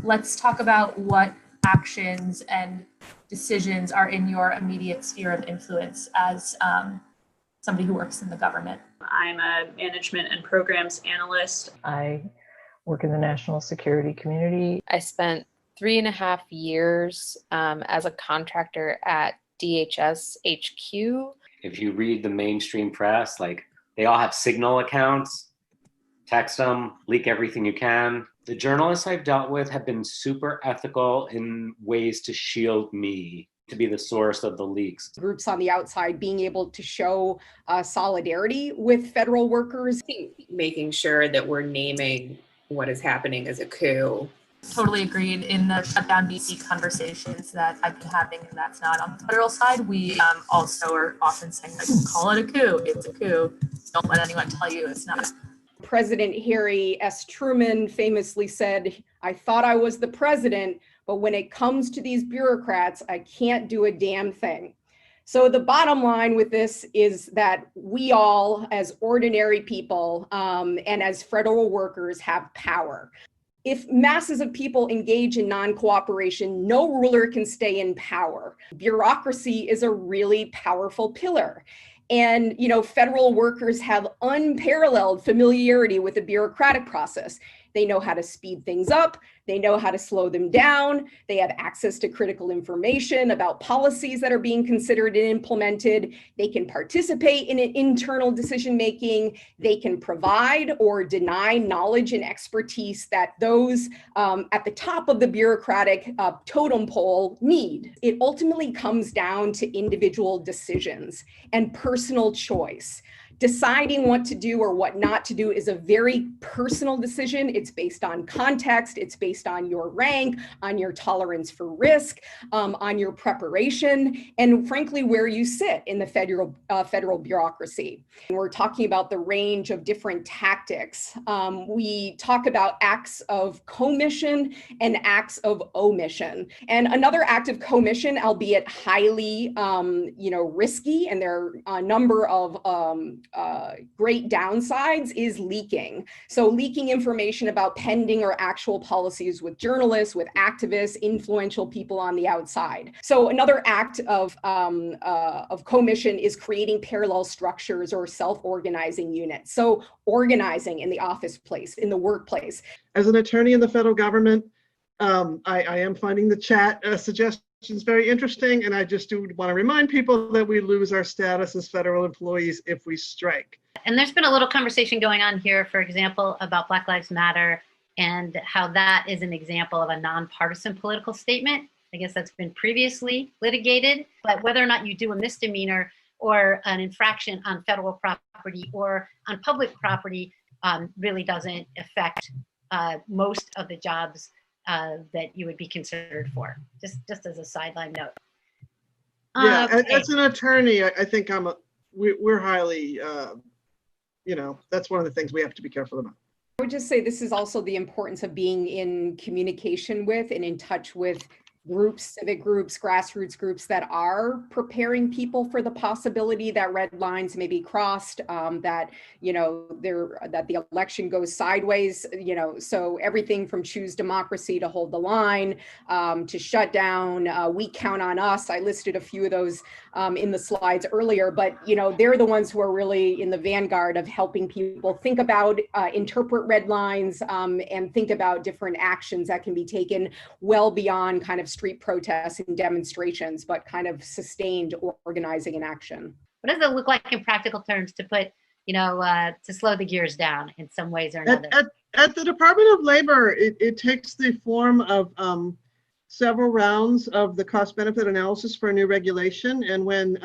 let's talk about what actions and decisions are in your immediate sphere of influence as somebody who works in the government. I'm a management and programs analyst. I work in the national security community. I spent 3.5 years as a contractor at DHS HQ. If you read the mainstream press, like they all have Signal accounts, text them, leak everything you can. The journalists I've dealt with have been super ethical in ways to shield me, to be the source of the leaks. Groups on the outside being able to show solidarity with federal workers. I think making sure that we're naming what is happening as a coup. Totally agreed. In the shutdown BC conversations that I've been having, and that's not on the federal side, we also are often saying, like, call it a coup. It's a coup. Don't let anyone tell you it's not. President Harry S. Truman famously said, "I thought I was the president, but when it comes to these bureaucrats, I can't do a damn thing." So the bottom line with this is that we all, as ordinary people and as federal workers, have power. If masses of people engage in non-cooperation, no ruler can stay in power. Bureaucracy is a really powerful pillar. And, you know, federal workers have unparalleled familiarity with the bureaucratic process. They know how to speed things up. They know how to slow them down. They have access to critical information about policies that are being considered and implemented. They can participate in internal decision-making. They can provide or deny knowledge and expertise that those at the top of the bureaucratic totem pole need. It ultimately comes down to individual decisions and personal choice. Deciding what to do or what not to do is a very personal decision. It's based on context. It's based on your rank, on your tolerance for risk, on your preparation, and frankly, where you sit in the federal bureaucracy. And we're talking about the range of different tactics. We talk about acts of commission and acts of omission. And another act of commission, albeit highly, risky, and there are a number of great downsides, is leaking. So leaking information about pending or actual policies with journalists, with activists, influential people on the outside. So another act of commission is creating parallel structures or self-organizing units. So organizing in the office place, in the workplace. As an attorney in the federal government, I am finding the chat suggestions very interesting, and I just do want to remind people that we lose our status as federal employees if we strike. And there's been a little conversation going on here, for example, about Black Lives Matter and how that is an example of a nonpartisan political statement. I guess that's been previously litigated, but whether or not you do a misdemeanor or an infraction on federal property or on public property really doesn't affect most of the jobs that you would be considered for, just as a sideline note. Yeah, as an attorney, I think we're highly, that's one of the things we have to be careful about. I would just say this is also the importance of being in communication with and in touch with groups, civic groups, grassroots groups that are preparing people for the possibility that red lines may be crossed, that the election goes sideways, so everything from choose democracy to hold the line, to shut down, we count on us. I listed a few of those in the slides earlier, but they're the ones who are really in the vanguard of helping people think about, interpret red lines, and think about different actions that can be taken well beyond kind of street protests and demonstrations, but kind of sustained organizing and action. What does it look like in practical terms to put, to slow the gears down in some ways or another? At the Department of Labor, it takes the form of several rounds of the cost-benefit analysis for a new regulation. And when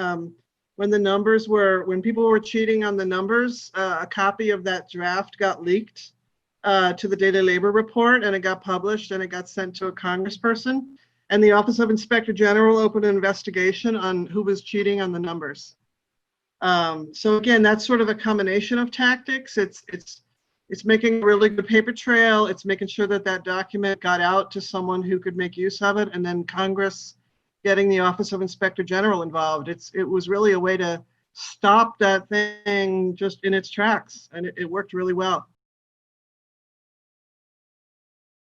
people were cheating on the numbers, a copy of that draft got leaked to the Daily Labor Report, and it got published and it got sent to a congressperson. And the Office of Inspector General opened an investigation on who was cheating on the numbers. So again, that's sort of a combination of tactics. It's making a really good paper trail. It's making sure that that document got out to someone who could make use of it, and then Congress getting the Office of Inspector General involved. It was really a way to stop that thing just in its tracks, and it worked really well.